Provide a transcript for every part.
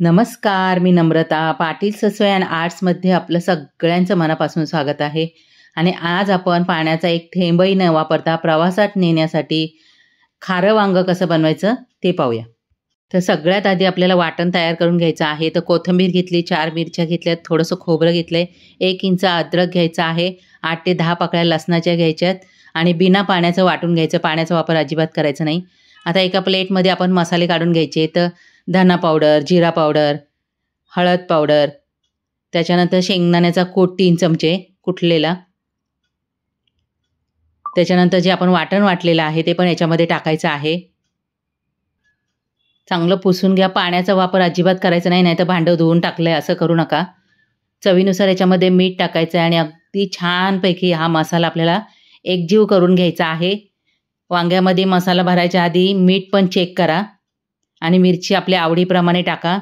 नमस्कार, मी नम्रता पाटील ससवे अँड आर्ट्समध्ये आपलं सगळ्यांचं मनापासून स्वागत आहे. आणि आज आपण पाण्याचा एक थेंबही न वापरता प्रवासात नेण्यासाठी खारं वांगं कसं बनवायचं ते पाहूया. तर सगळ्यात आधी आपल्याला वाटण तयार करून घ्यायचं आहे. तर कोथिंबीर घेतली, 4 मिरच्या घेतल्यात, थोडंसं खोबरं घेतलं आहे, 1 इंच अद्रक घ्यायचं आहे, 8 ते 10 पाकळ्या लसणाच्या घ्यायच्यात आणि बिना पाण्याचं वाटून घ्यायचं. पाण्याचा वापर अजिबात करायचा नाही. आता एका प्लेटमध्ये आपण मसाले काढून घ्यायचे. तर धना पावडर, जिरा पावडर, हळद पावडर, त्याच्यानंतर शेंगदाण्याचा कूट 3 चमचे कुटलेला, त्याच्यानंतर जे आपण वाटण वाटलेलं आहे ते पण याच्यामध्ये टाकायचं आहे. चांगलं पुसून घ्या. पाण्याचा वापर अजिबात करायचा नाही, नाहीतर भांडं धुवून टाकलं आहे असं करू नका. चवीनुसार याच्यामध्ये मीठ टाकायचं आहे आणि अगदी छानपैकी हा मसाला आपल्याला एकजीव करून घ्यायचा आहे. वांग्यामध्ये मसाला भरायच्या आधी मीठ पण चेक करा आणि मिरची आपल्या आवडीप्रमाणे टाका.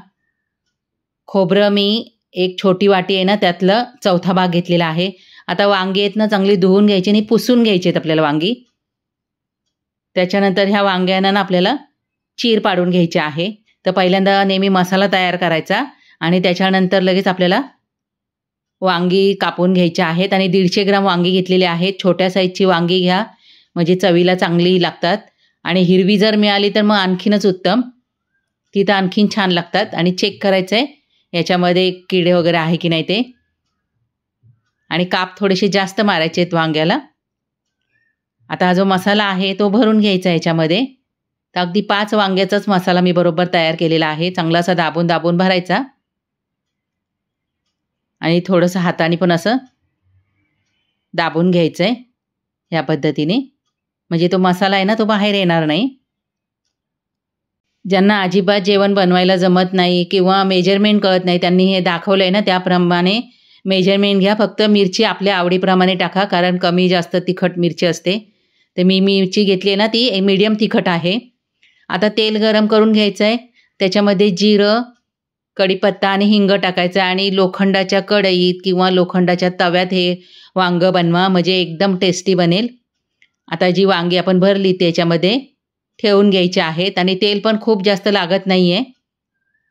खोबरं मी एक छोटी वाटी आहे ना त्यातलं चौथा भाग घेतलेला आहे. आता वांगी आहेत ना चांगली धुवून घ्यायची आणि पुसून घ्यायची आहेत आपल्याला वांगी. त्याच्यानंतर ह्या वांग्यांना ना आपल्याला चीर पाडून घ्यायची आहे. तर पहिल्यांदा नेहमी मसाला तयार करायचा आणि त्याच्यानंतर लगेच आपल्याला वांगी कापून घ्यायची आहेत. आणि 150 ग्राम वांगी घेतलेली आहेत. छोट्या साईजची वांगी घ्या म्हणजे चवीला चांगली लागतात. आणि हिरवी जर मिळाली तर मग आणखीनच उत्तम, ती तर आणखीन छान लागतात. आणि चेक करायचं आहे याच्यामध्ये किडे वगैरे आहे की नाही ते. आणि काप थोडेसे जास्त मारायचे आहेत वांग्याला. आता हा जो मसाला आहे तो भरून घ्यायचा आहे याच्यामध्ये. तर अगदी 5 वांग्याचाच मसाला मी बरोबर तयार केलेला आहे. चांगला असा दाबून दाबून भरायचा आणि थोडंसं हाताने पण असं दाबून घ्यायचं आहे ह्या पद्धतीने, म्हणजे तो मसाला आहे ना तो बाहेर येणार नाही. ज्यांना अजिबात जेवण बनवायला जमत नाही किंवा मेजरमेंट कळत नाही त्यांनी हे दाखवलं आहे ना त्याप्रमाणे मेजरमेंट घ्या. फक्त मिरची आपल्या आवडीप्रमाणे टाका, कारण कमी जास्त तिखट मिरची असते. तर मी मिरची घेतली आहे ना ती मीडियम तिखट आहे. आता तेल गरम करून घ्यायचं आहे. त्याच्यामध्ये जिरं, कढीपत्ता आणि हिंग टाकायचं आहे. आणि लोखंडाच्या कढईत किंवा लोखंडाच्या तव्यात हे वांगं बनवा, म्हणजे एकदम टेस्टी बनेल. आता जी वांगी आपण भरली त्याच्यामध्ये ठेवून घ्यायचे आहेत. आणि तेल पण खूप जास्त लागत नाही आहे.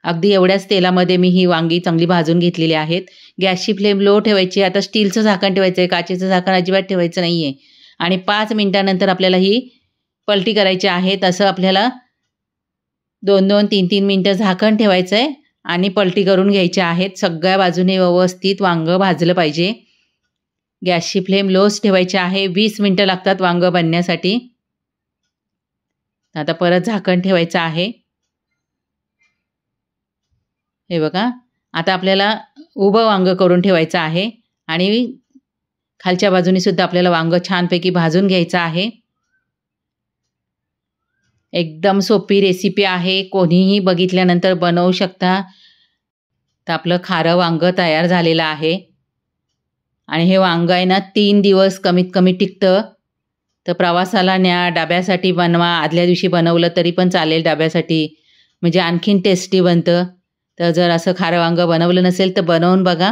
अगदी एवढ्याच तेलामध्ये मी ही वांगी चांगली भाजून घेतलेली आहेत. गॅसची फ्लेम लो ठेवायची. आता स्टीलचं झाकण ठेवायचं आहे, काचेचं झाकण अजिबात ठेवायचं नाही आहे. आणि 5 मिनिटानंतर आपल्याला ही पलटी करायची आहे. तसं आपल्याला 2-2, 3-3 मिनटं झाकण ठेवायचं आहे आणि पलटी करून घ्यायच्या आहेत. सगळ्या बाजूने व्यवस्थित वांगं भाजलं पाहिजे. गॅसची फ्लेम लोच ठेवायची आहे. 20 मिनटं लागतात वांगं बनण्यासाठी. आता परत झाकण ठेवायचं आहे. हे बघा, आता आपल्याला उभं वांगं करून ठेवायचं आहे आणि खालच्या बाजूनी सुद्धा आपल्याला वांगं छानपैकी भाजून घ्यायचं आहे. एकदम सोपी रेसिपी आहे, कोणीही बघितल्यानंतर बनवू शकता. तर आपलं खारं वांगं तयार झालेलं आहे. आणि हे वांगं आहे ना 3 दिवस कमीत कमी टिकतं. तर प्रवासाला न्या, डब्यासाठी बनवा, आदल्या दिवशी बनवलं तरी पण चालेल डब्यासाठी, म्हणजे आणखीन टेस्टी बनतं. तर जर असं खारं वांगं बनवलं नसेल तर बनवून बघा.